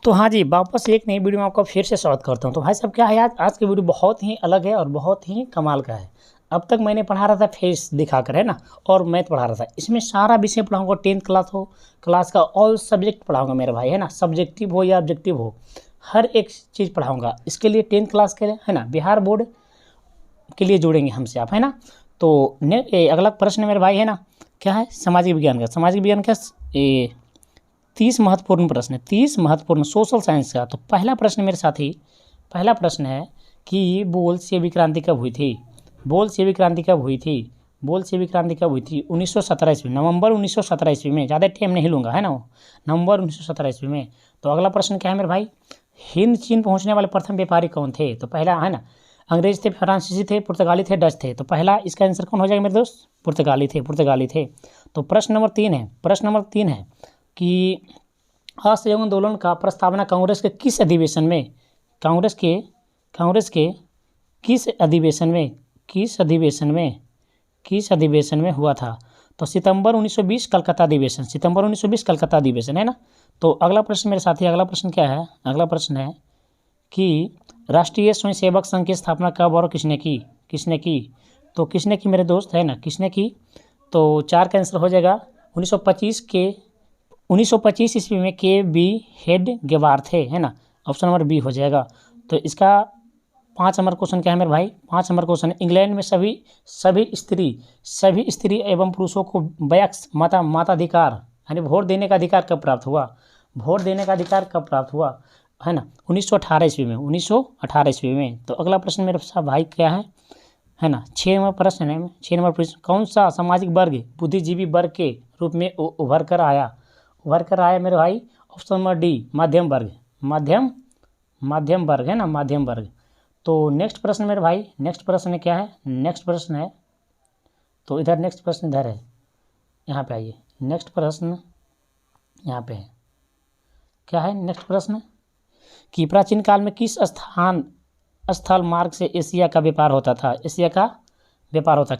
तो हाँ जी, वापस एक नई वीडियो में आपका फिर से स्वागत करता हूँ। तो भाई साहब क्या है, आज की वीडियो बहुत ही अलग है और बहुत ही कमाल का है। अब तक मैंने पढ़ा रहा था फेस दिखाकर, है ना, और मैथ पढ़ा रहा था। इसमें सारा विषय पढ़ाऊंगा, 10th क्लास का ऑल सब्जेक्ट पढ़ाऊंगा मेरे भाई, है ना, सब्जेक्टिव हो या ऑब्जेक्टिव हो, हर एक चीज़ पढ़ाऊँगा। इसके लिए 10th क्लास के, है ना, बिहार बोर्ड के लिए जुड़ेंगे हमसे आप, है ना। तो अगला प्रश्न मेरे भाई, है ना, क्या है, सामाजिक विज्ञान का। सामाजिक विज्ञान का 30 महत्वपूर्ण प्रश्न है, 30 महत्वपूर्ण सोशल साइंस का। तो पहला प्रश्न मेरे साथी, पहला प्रश्न है कि बोल्शेविक क्रांति कब हुई थी। बोल्शेविक क्रांति कब हुई थी। बोल्शेविक क्रांति कब हुई थी? 1917 ईस्वी, नवंबर 1917 ईस्वी में। ज़्यादा टाइम नहीं लूँगा, है ना, नवंबर 1917 ईस्वी में। तो अगला प्रश्न क्या है मेरे भाई, हिंद चीन पहुँचने वाले प्रथम व्यापारी कौन थे। तो पहला, है ना, अंग्रेज थे, फ्रांसीसी थे, पुर्तगाली थे, डच थे। तो पहला इसका आंसर कौन हो जाएगा मेरे दोस्त? पुर्तगाली थे, पुर्तगाली थे। तो प्रश्न नंबर 3 है, प्रश्न नंबर 3 है कि असहयोग आंदोलन का प्रस्तावना कांग्रेस के किस अधिवेशन में, कांग्रेस के किस अधिवेशन में हुआ था। तो सितंबर 1920 कलकत्ता अधिवेशन, सितंबर 1920 कलकत्ता अधिवेशन, है ना। तो अगला प्रश्न मेरे साथी, अगला प्रश्न क्या है, अगला प्रश्न है कि राष्ट्रीय स्वयंसेवक संघ की स्थापना कब और किसने की, किसने की। तो किसने की मेरे दोस्त, है ना, किसने की। तो 4 का आंसर हो जाएगा 1925 ईस्वी में के बी हेडगेवार थे, है ना, ऑप्शन नंबर बी हो जाएगा। तो इसका 5 नंबर क्वेश्चन क्या है मेरे भाई, 5 नंबर क्वेश्चन, इंग्लैंड में सभी स्त्री एवं पुरुषों को वैक्स मताधिकार यानी वोट देने का अधिकार कब प्राप्त हुआ, वोट देने का अधिकार कब प्राप्त हुआ, है ना, 1918 ईस्वी में, 1918 ईस्वी में। तो अगला प्रश्न मेरे साथ भाई क्या है ना, 6 नंबर प्रश्न है, 6 नंबर प्रश्न, कौन सा सामाजिक वर्ग बुद्धिजीवी वर्ग के रूप में उभर कर आया मेरे भाई, ऑप्शन नंबर डी, मध्यम वर्ग, मध्यम वर्ग, है ना, मध्यम वर्ग। तो नेक्स्ट प्रश्न मेरे भाई, नेक्स्ट प्रश्न क्या है, नेक्स्ट प्रश्न है, तो इधर नेक्स्ट प्रश्न इधर है, यहाँ पे आइए, नेक्स्ट प्रश्न यहाँ पे है, क्या है नेक्स्ट प्रश्न कि प्राचीन काल में किस स्थल मार्ग से एशिया का व्यापार होता था, एशिया का व्यापार होता,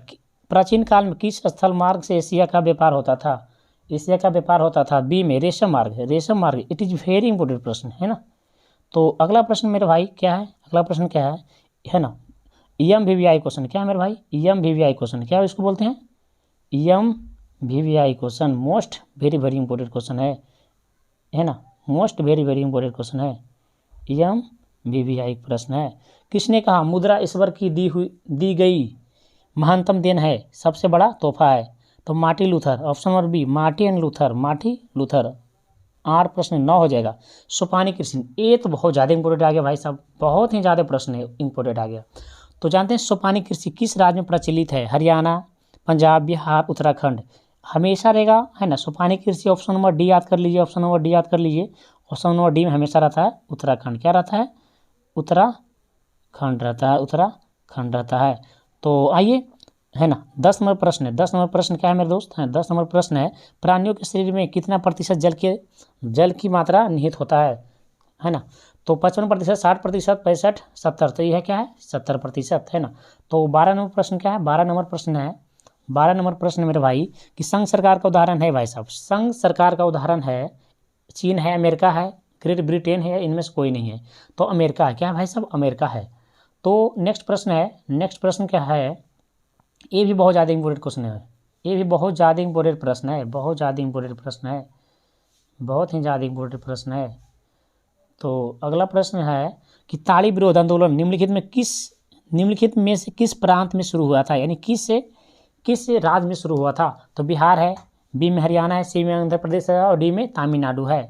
प्राचीन काल में किस स्थल मार्ग से एशिया का व्यापार होता था, एशिया का व्यापार होता था। बी में रेशम मार्ग, रेशम मार्ग। इट इज़ वेरी इंपॉर्टेंट प्रश्न, है ना। तो अगला प्रश्न मेरे भाई क्या है, अगला प्रश्न क्या है ना, EMVVI क्वेश्चन। क्या है मेरे भाई, EMVVI क्वेश्चन, क्या इसको बोलते हैं, EMVVI question, most very very important question है ना, most very very important question है, EMVVI प्रश्न है। किसने कहा मुद्रा ईश्वर की दी गई महानतम देन है, सबसे बड़ा तोहफा है। तो Martin Luther, option number B, Martin Luther. 8 प्रश्न 9 हो जाएगा। सोपानी कृषि, ये तो बहुत ज़्यादा इंपॉर्टेंट आ गया भाई साहब, बहुत ही ज़्यादा प्रश्न है, इंपॉर्टेंट आ गया। तो जानते हैं सोपानी कृषि किस राज्य में प्रचलित है, हरियाणा, पंजाब, बिहार, उत्तराखंड। हमेशा रहेगा, है ना, सोपानी कृषि। ऑप्शन नंबर डी याद कर लीजिए, ऑप्शन नंबर डी याद कर लीजिए। ऑप्शन नंबर डी में हमेशा रहता है उत्तराखंड। क्या रहता है, उत्तराखंड रहता है, उत्तराखंड रहता है। तो आइए, है ना, 10 नंबर प्रश्न है, 10 नंबर प्रश्न क्या है मेरे दोस्त, है 10 नंबर प्रश्न है, प्राणियों के शरीर में कितना प्रतिशत जल की मात्रा निहित होता है ना। तो 55%, 60%, 65, 70। तो यह क्या है, 70%, है ना। तो 12 नंबर प्रश्न क्या है, 12 नंबर प्रश्न है, 12 नंबर प्रश्न मेरे भाई कि संघ सरकार का उदाहरण है भाई साहब, संघ सरकार का उदाहरण है, चीन है, अमेरिका है, ग्रेट ब्रिटेन है, इनमें से कोई नहीं है। तो अमेरिका है, क्या है भाई साहब, अमेरिका है। तो नेक्स्ट प्रश्न है, नेक्स्ट प्रश्न क्या है, ये भी बहुत ज़्यादा इंपॉर्टेंट क्वेश्चन है, ये भी बहुत ज़्यादा इंपॉर्टेंट प्रश्न है, बहुत ज़्यादा इंपॉर्टेंट प्रश्न है, बहुत ही ज़्यादा इंपॉर्टेंट प्रश्न है। तो अगला प्रश्न है कि ताड़ी विरोध आंदोलन निम्नलिखित में से किस प्रांत में शुरू हुआ था, यानी किस राज्य में शुरू हुआ था। तो बिहार है, बी में हरियाणा है, सी में आंध्र प्रदेश है और डी में तमिलनाडु है।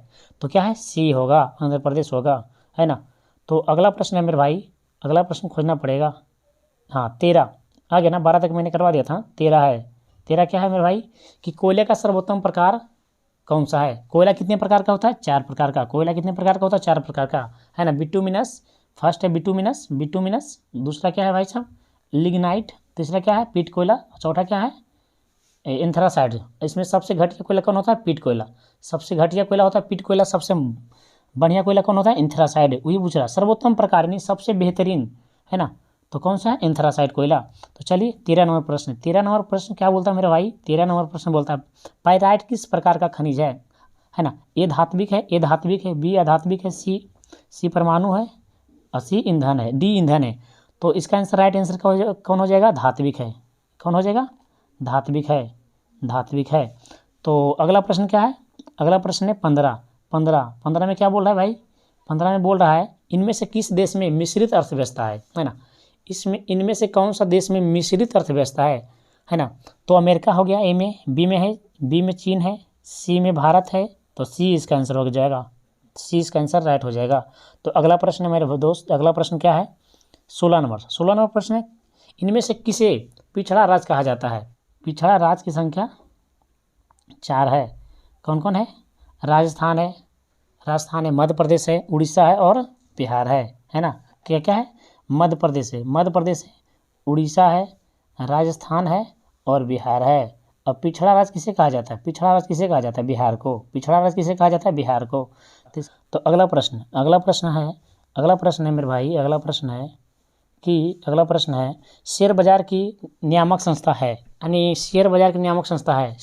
तो क्या है, सी होगा, आंध्र प्रदेश होगा, है ना। तो अगला प्रश्न है मेरे भाई, अगला प्रश्न खोजना पड़ेगा, हाँ 13 आ गया ना, 12 तक मैंने करवा दिया था, 13 है। 13 क्या है मेरे भाई कि कोयले का सर्वोत्तम प्रकार कौन सा है। कोयला कितने प्रकार का होता है, 4 प्रकार का। कोयला कितने प्रकार का होता है, 4 प्रकार का, है ना। बिटुमिनस, फर्स्ट है बिटुमिनस, दूसरा क्या है भाई साहब, लिग्नाइट, तीसरा क्या है, पीट कोयला, चौथा क्या है, एंथ्रासाइड। इसमें सबसे घटिया कोयला कौन होता है, पीट कोयला। सबसे घटिया कोयला होता है पीट कोयला, सबसे बढ़िया कोयला कौन होता है, एंथ्रासाइड। वही पूछ रहा, सर्वोत्तम प्रकार यानी सबसे बेहतरीन, है ना, तो कौन सा है, एंथ्रासाइड कोयला। तो चलिए 13 नंबर प्रश्न, 13 नंबर प्रश्न क्या बोलता है मेरा भाई, 13 नंबर प्रश्न बोलता है पाइराइट किस प्रकार का खनिज है है ना। ए धात्विक है, बी अधात्विक है, सी परमाणु है और सी ईंधन है, डी ईंधन है। तो इसका आंसर राइट आंसर कौन हो जाएगा? धात्विक है। कौन हो जाएगा? धात्विक है। तो अगला प्रश्न क्या है? अगला प्रश्न है 15 में क्या बोल रहा है भाई? 15 में बोल रहा है इनमें से किस देश में मिश्रित अर्थव्यवस्था है ना। इनमें से कौन सा देश में मिश्रित अर्थव्यवस्था है ना। तो अमेरिका हो गया ए में, बी में है, बी में चीन है, सी में भारत है। तो सी इसका आंसर हो जाएगा, सी इसका आंसर राइट हो जाएगा। तो अगला प्रश्न है मेरे दोस्त, अगला प्रश्न क्या है? 16 नंबर प्रश्न है इनमें से किसे पिछड़ा राज्य कहा जाता है? पिछड़ा राज्य की संख्या 4 है। कौन कौन है? राजस्थान है, मध्य प्रदेश है, उड़ीसा है और बिहार है ना। क्या क्या है? मध्य प्रदेश है, उड़ीसा है, राजस्थान है और बिहार है। अब पिछड़ा राज्य किसे कहा जाता है? बिहार को। पिछड़ा राज्य किसे कहा जाता है? बिहार को। तो अगला प्रश्न है मेरे भाई, अगला प्रश्न है शेयर बाजार की नियामक संस्था है, यानी शेयर बाजार की नियामक संस्था है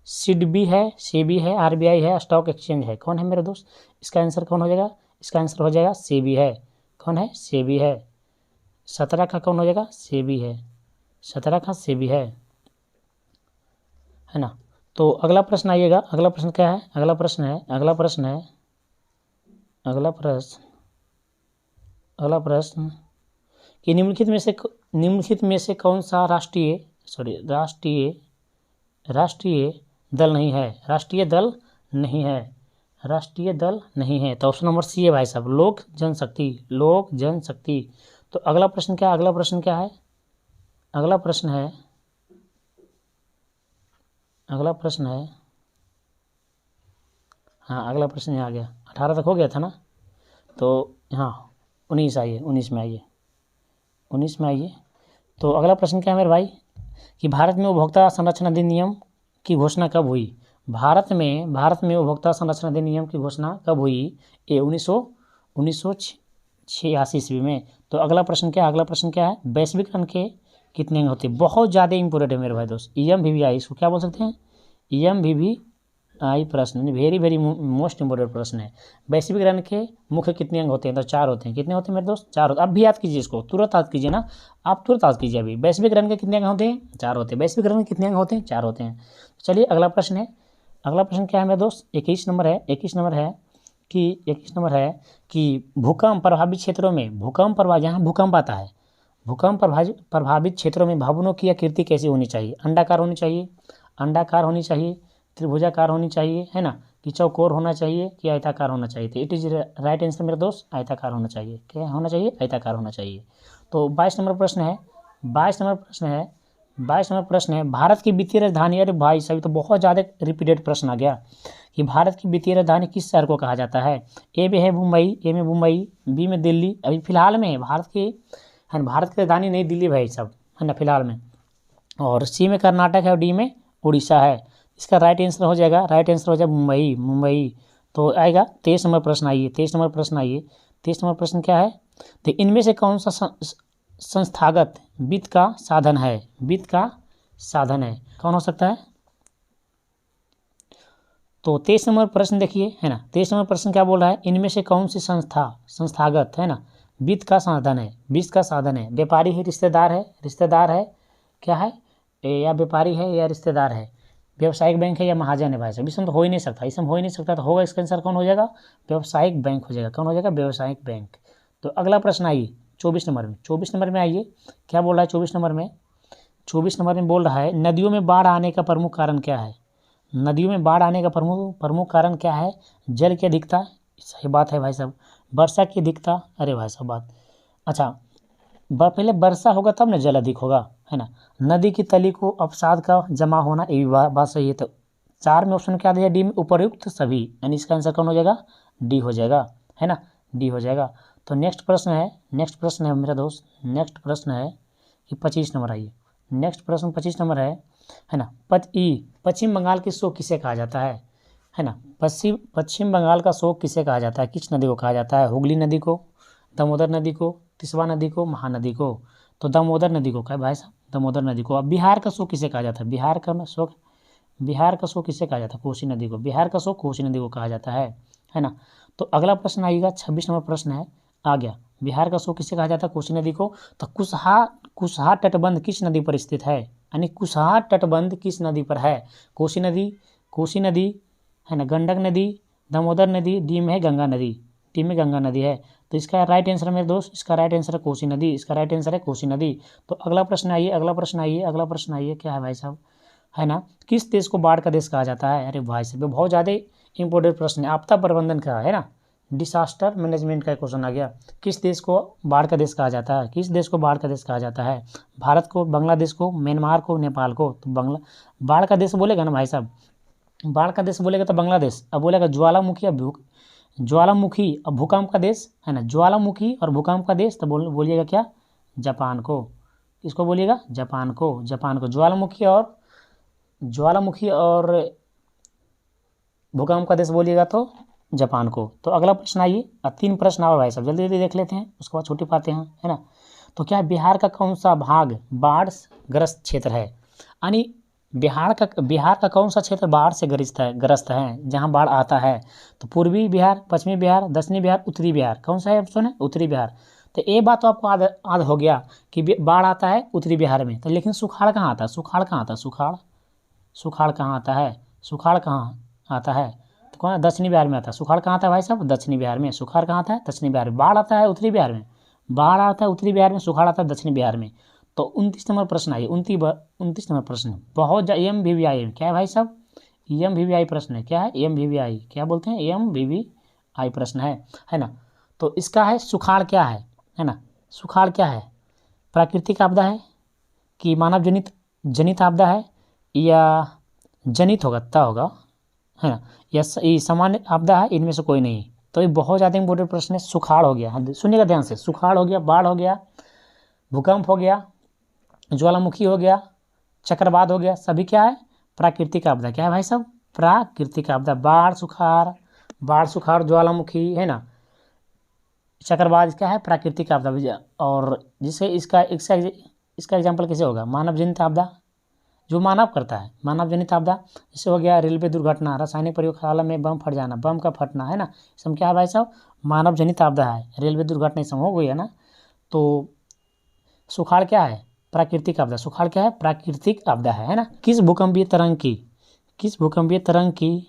सिडबी है, सेबी है, आरबीआई है, स्टॉक एक्सचेंज है। कौन है मेरे दोस्त? इसका आंसर कौन हो जाएगा? इसका आंसर हो जाएगा सेबी है। कौन है? सेबी है। 17 का कौन हो जाएगा? सेबी है। 17 का सेबी है ना। तो अगला प्रश्न आइएगा, अगला प्रश्न क्या है? अगला प्रश्न कि निम्नलिखित में से कौन सा राष्ट्रीय दल नहीं है। तो ऑप्शन नंबर सी है भाई साहब, लोक जनशक्ति। तो अगला प्रश्न क्या है? अगला प्रश्न है हाँ, अगला प्रश्न यहाँ आ गया। 18 तक हो गया था ना। तो हाँ 19 में आइए। तो अगला प्रश्न क्या है मेरे भाई कि भारत में उपभोक्ता संरक्षण अधिनियम की घोषणा कब हुई? भारत में उपभोक्ता संरक्षण अधिनियम की घोषणा कब हुई? ये 1986 ईस्वी में। तो अगला प्रश्न क्या है? वैश्वीकरण के कितने अंग होते हैं? बहुत ज़्यादा इंपोर्टेंट है मेरे भाई दोस्त। EMVVI इसको क्या बोल सकते हैं? EMVVI प्रश्न, वेरी मोस्ट इंपोर्टेंट प्रश्न है। वैश्वीकरण के मुख्य कितने अंग होते हैं? तो 4 होते हैं। कितने होते हैं मेरे दोस्त? 4 होते हैं। अब भी याद कीजिए, इसको तुरंत याद कीजिए ना, आप तुरंत याद कीजिए। अभी वैश्वीकरण के कितने अंग होते हैं? 4 होते हैं। वैश्वीकरण के कितने अंग होते हैं? 4 होते हैं। चलिए अगला प्रश्न क्या है मेरे दोस्त? 21 नंबर है कि भूकंप प्रभावित क्षेत्रों में जहाँ भूकंप आता है, भूकंप प्रभावित क्षेत्रों में भवनों की आकृति कैसी होनी चाहिए? अंडाकार होनी चाहिए, त्रिभुजाकार होनी चाहिए, है ना, कि चौकोर होना चाहिए, कि आयताकार होना चाहिए? तो इट इज राइट आंसर मेरे दोस्त, आयताकार होना चाहिए। क्या होना चाहिए? आयताकार होना चाहिए। तो 22 नंबर प्रश्न है भारत की वित्तीय राजधानी। अरे भाई साहब तो बहुत ज़्यादा रिपीटेड प्रश्न आ गया कि भारत की वित्तीय राजधानी किस शहर को कहा जाता है? ए में मुंबई, बी में दिल्ली। अभी फिलहाल में भारत की राजधानी नई दिल्ली भाई साहब, है ना, फिलहाल में। और सी में कर्नाटक है और डी में उड़ीसा है। इसका राइट आंसर हो जाएगा मुंबई। तो आएगा 23 नंबर प्रश्न। 23 नंबर प्रश्न क्या है? तो इनमें से कौन सा संस्थागत वित्त का साधन है? कौन हो सकता है? तो 23 नंबर प्रश्न देखिए, है ना। 23 नंबर प्रश्न क्या बोल रहा है? इनमें से कौन सी संस्थागत, है ना, वित्त का साधन है? व्यापारी है, रिश्तेदार है, क्या है? या व्यापारी है या रिश्तेदार है? व्यवसायिक बैंक है या महाजन है भाई साहब? इसमें तो हो ही नहीं सकता, तो होगा इसका आंसर कौन हो जाएगा? व्यवसायिक बैंक हो जाएगा। कौन हो जाएगा? व्यवसायिक बैंक। तो अगला प्रश्न आइए 24 नंबर में आइए। क्या बोल रहा है 24 नंबर में? 24 नंबर में बोल रहा है नदियों में बाढ़ आने का प्रमुख कारण क्या है? नदियों में बाढ़ आने का प्रमुख कारण क्या है? जल की अधिकता, सही बात है भाई साहब। वर्षा की अधिकता, अरे भाई साहब बात, अच्छा पहले वर्षा होगा तब ना जल अधिक होगा, है ना। नदी की तली को अवसाद का जमा होना, ये भी बात सही है। तो 4 में ऑप्शन क्या दिया? डी में उपर्युक्त सभी, यानी इसका आंसर कौन हो जाएगा? डी हो जाएगा, है ना, डी हो जाएगा। तो नेक्स्ट प्रश्न है मेरा दोस्त, नेक्स्ट प्रश्न है कि 25 नंबर आइए। नेक्स्ट प्रश्न 25 नंबर है ना। पश्चिम बंगाल की शोक किसे कहा जाता है ना। पश्चिम बंगाल का शोक किसे कहा जाता है? किस नदी को कहा जाता है? हुगली नदी को, दामोदर नदी को, तिस्वा नदी को, महानदी को? तो दामोदर नदी को, क्या भाई साहब? दामोदर नदी को। अब बिहार का शोक किसे कहा जाता है? बिहार का शोक बिहार का शो किसे कहा जाता है? कोसी नदी को। बिहार का शो कोसी नदी को कहा जाता है ना। तो अगला प्रश्न आएगा 26 नंबर प्रश्न है, आ गया। बिहार का शो किसे कहा जाता है? कोसी नदी को। तो कुशहा तटबंध किस नदी पर स्थित है? यानी कुशहा तटबंध किस नदी पर है? कोसी नदी है ना, गंडक नदी, दामोदर नदी, डी में है गंगा नदी, डी में गंगा नदी है। तो इसका राइट आंसर मेरे दोस्त, इसका राइट आंसर है कोसी नदी, इसका राइट आंसर है कोसी नदी। तो अगला प्रश्न आइए, क्या है भाई साहब, है ना, किस देश को बाढ़ का देश कहा जाता है? अरे भाई साहब बहुत ज़्यादा इंपॉर्टेंट प्रश्न है, आपदा प्रबंधन का है ना, डिसास्टर मैनेजमेंट का क्वेश्चन आ गया। किस देश को बाढ़ का देश कहा जाता है? किस देश को बाढ़ का देश कहा जाता है? भारत को, बांग्लादेश को, म्यांमार को, नेपाल को? तो बाढ़ का देश बोलेगा ना भाई साहब, बाढ़ का देश बोलेगा तो बांग्लादेश। अब बोलेगा ज्वालामुखी अब भूकंप का देश है ना, ज्वालामुखी और भूकंप का देश, तो बोलिएगा क्या? जापान को। इसको बोलिएगा जापान को, ज्वालामुखी और भूकंप का देश बोलिएगा तो जापान को। तो अगला प्रश्न आइए, 3 प्रश्न और भाई साहब, जल्दी जल्दी देख लेते हैं, उसके बाद छोटी बातें हैं, है ना। तो क्या बिहार का कौन सा भाग बाढ़ ग्रस्त क्षेत्र है? यानी बिहार का कौन सा क्षेत्र बाढ़ से ग्रस्त है, जहाँ बाढ़ आता है? तो पूर्वी बिहार, पश्चिमी बिहार, दक्षिणी बिहार, उत्तरी बिहार, कौन सा है ऑप्शन है? उत्तरी बिहार। तो ये बात तो आपको आद हो गया कि बाढ़ आता है उत्तरी बिहार में, तो लेकिन सुखाड़ कहाँ आता है? सुखाड़ कहाँ आता है? सुखाड़ कहाँ आता है? सुखाड़ कहाँ आता है? तो कौन? दक्षिणी बिहार में आता है। सुखाड़ कहाँ आता है भाई साहब? दक्षिणी बिहार में। सुखाड़ कहाँ आता है? दक्षिणी बिहार में। बाढ़ आता है उत्तरी बिहार में, बाढ़ आता है उत्तरी बिहार में, सुखाड़ आता है दक्षिणी बिहार में। तो 29 नंबर प्रश्न आइए, 29 नंबर प्रश्न बहुत MVVI क्या है भाई साहब? MVVI प्रश्न है, क्या है? MVVI क्या बोलते हैं? MVVI प्रश्न है ना। तो इसका है सुखाड़ क्या है ना, सुखाड़ क्या है? प्राकृतिक आपदा है कि मानव जनित आपदा है, या जनित होगा है ना, या सामान्य आपदा है? इनमें से कोई नहीं। तो ये बहुत ज़्यादा इंपॉर्टेंट प्रश्न है। सुखाड़ हो गया, सुनिएगा ध्यान से, सुखाड़ हो गया, बाढ़ हो गया, भूकंप हो गया, ज्वालामुखी हो गया, चक्रवात हो गया, सभी क्या है? प्राकृतिक आपदा। क्या है भाई साहब? प्राकृतिक आपदा। बाढ़ सुखाड़ ज्वालामुखी है ना, चक्रवात क्या है? प्राकृतिक आपदा। और जिसे इसका एग्जाम्पल कैसे होगा? मानव जनित आपदा, जो मानव करता है, मानव जनित आपदा। जैसे हो गया रेलवे दुर्घटना, रासायनिक प्रयोगशाला में बम फट जाना, बम का फटना, है ना, सब क्या है भाई साहब? मानव जनित आपदा है। रेलवे दुर्घटना सब हो गई है ना। तो सुखाड़ क्या है? प्राकृतिक आपदा। सुखाड़ क्या है? प्राकृतिक आपदा है ना। किस भूकंपीय तरंग की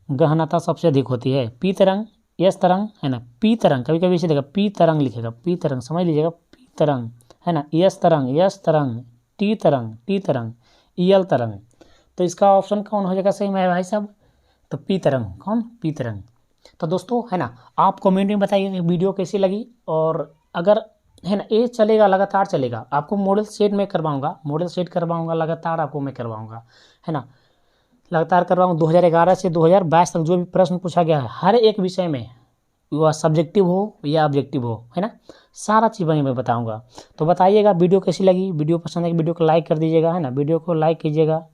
गहनता सबसे अधिक होती है? पी तरंग, एस तरंग, है ना, पी तरंग, कभी कभी इसे देखा पी तरंग लिखेगा, पी तरंग समझ लीजिएगा, पी तरंग है ना, एस तरंग, टी तरंग, ईल तरंग। तो इसका ऑप्शन कौन हो जाएगा सही में भाई साहब? तो पी तरंग। कौन? पी तरंग। तो दोस्तों है ना, आप कमेंट में बताइए कि वीडियो कैसी लगी, और अगर है ना ये चलेगा, लगातार चलेगा, आपको मॉडल सेट में करवाऊंगा, लगातार आपको मैं करवाऊंगा, है ना, लगातार करवाऊंगा। 2011 से 2022 तक जो भी प्रश्न पूछा गया है हर एक विषय में, वह सब्जेक्टिव हो या ऑब्जेक्टिव हो, है ना, सारा चीज़ मैं बताऊंगा। तो बताइएगा वीडियो कैसी लगी, वीडियो पसंद है वीडियो को लाइक कर दीजिएगा, है ना, वीडियो को लाइक कीजिएगा,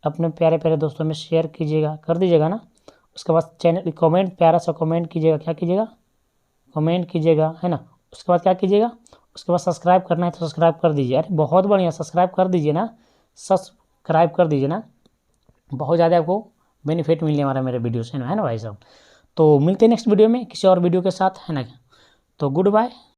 अपने प्यारे प्यारे दोस्तों में शेयर कीजिएगा, कर दीजिएगा ना। उसके बाद चैनल कमेंट, प्यारा सा कमेंट कीजिएगा, क्या कीजिएगा? कमेंट कीजिएगा, है ना। उसके बाद क्या कीजिएगा? उसके बाद सब्सक्राइब करना है तो सब्सक्राइब कर दीजिए। अरे बहुत बढ़िया, सब्सक्राइब कर दीजिए ना, बहुत ज़्यादा आपको बेनिफिट मिलने वाला है मेरे वीडियो से, है ना भाई साहब। तो मिलते हैं नेक्स्ट वीडियो में किसी और वीडियो के साथ, है ना। तो गुड बाय।